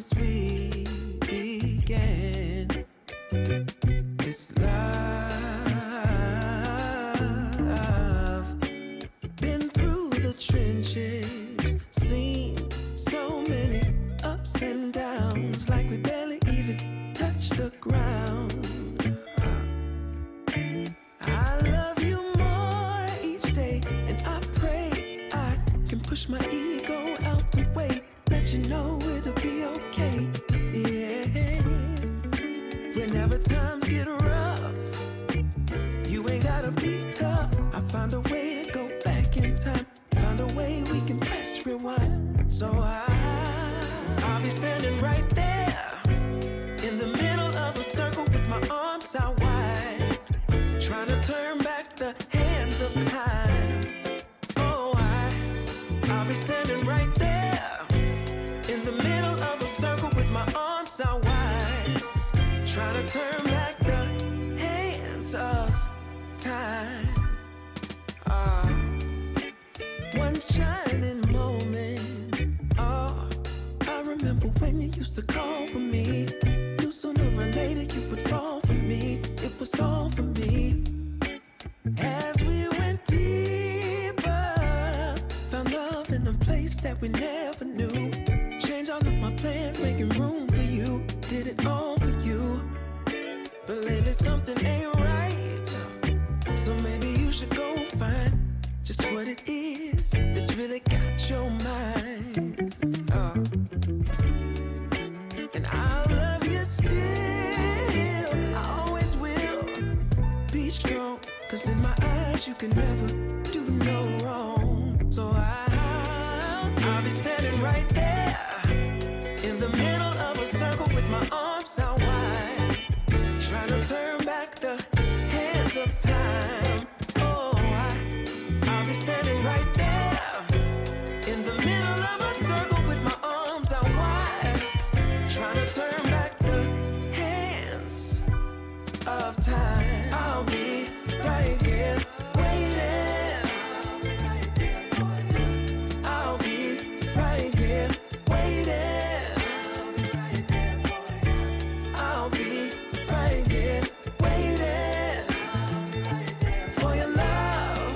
since we began this love. Been through the trenches, seen so many ups and downs, like we barely even touched the ground. I love you more each day, and I pray I can push my ego out the way, let you know it'll be okay. Yeah. Whenever times get rough, you ain't gotta be tough. I found a way to go back in time, found a way we can press rewind. So I'll be standing right there in the middle of a circle with my arms out wide, trying to turn back the hands of time. Oh, I'll be standing right there in the middle of a circle with my arms out wide, trying to turn back the hands of time. One shining moment. Oh, I remember when you used to call for me. Knew sooner or later you would fall for me. It was all for me. As we went deeper, found love in a place that we never knew. Changed all of my plans, making room for you. Did it all for you. But lately something ain't right, so maybe you should go find just what it is that's really got your mind. Oh. And I'll love you still, I always will. Be strong, cause in my eyes you can never do no wrong. So I'll be standing right there in the middle of a circle with my arms out wide, trying to turn back the hands of time. Oh, I'll be standing right there in the middle of a circle with my arms out wide, trying to turn back the hands of time. I'll be right here waiting. I'll be right here waiting. I'll be right here waiting for your love,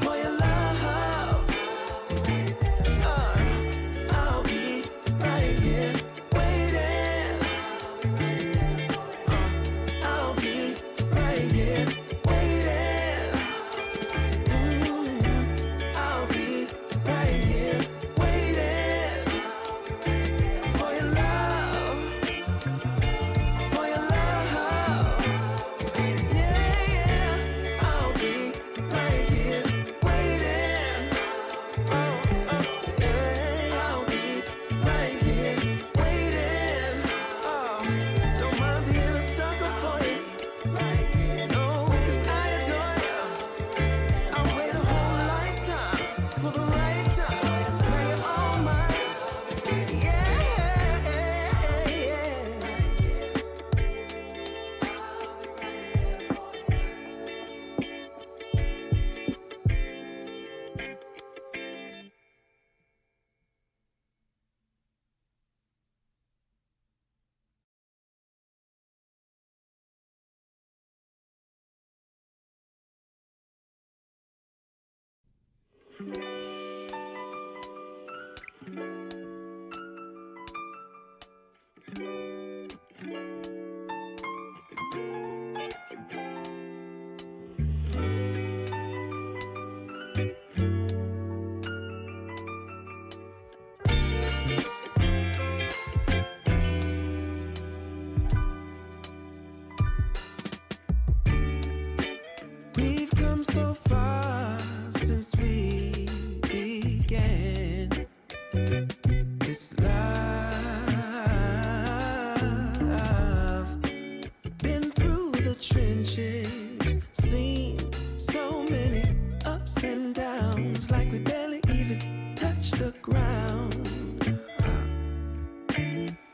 for your love. I'll be right here waiting. I'll be right here waiting. I'll be right here waiting for your love, for your love. Yeah, I'll be right here waiting. Yeah, I'll be right here waiting. Don't mind being a sucker for you. No, 'cause I adore you. I'll wait a whole lifetime for the right time. Now you're all mine. Yeah. We've come so far since we began this love. Been through the trenches, seen so many ups and downs, like we barely even touched the ground.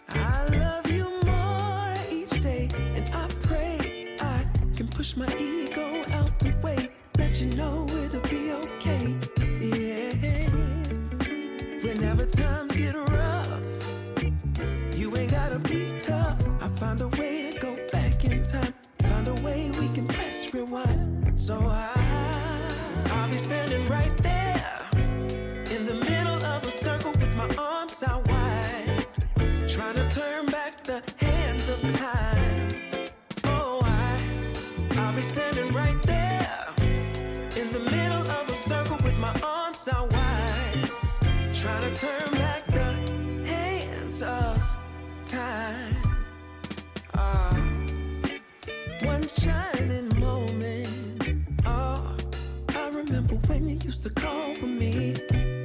I love you more each day, and I pray I can push my ego out the way, let you know it'll be okay. Yeah. Whenever times get rough, be tough. I find a way to go back in time. Find a way we can press rewind. So I'll be standing right there in the middle of a circle with my arms out wide, trying to turn back the hands of time. Oh, I'll be standing right there in the middle of a circle with my arms out wide, trying to turn back the hands of time. One shining moment. Oh, I remember when you used to call for me.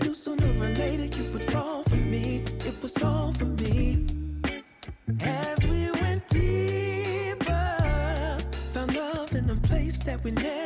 Knew sooner or later you would fall for me. It was all for me. As we went deeper, found love in a place that we never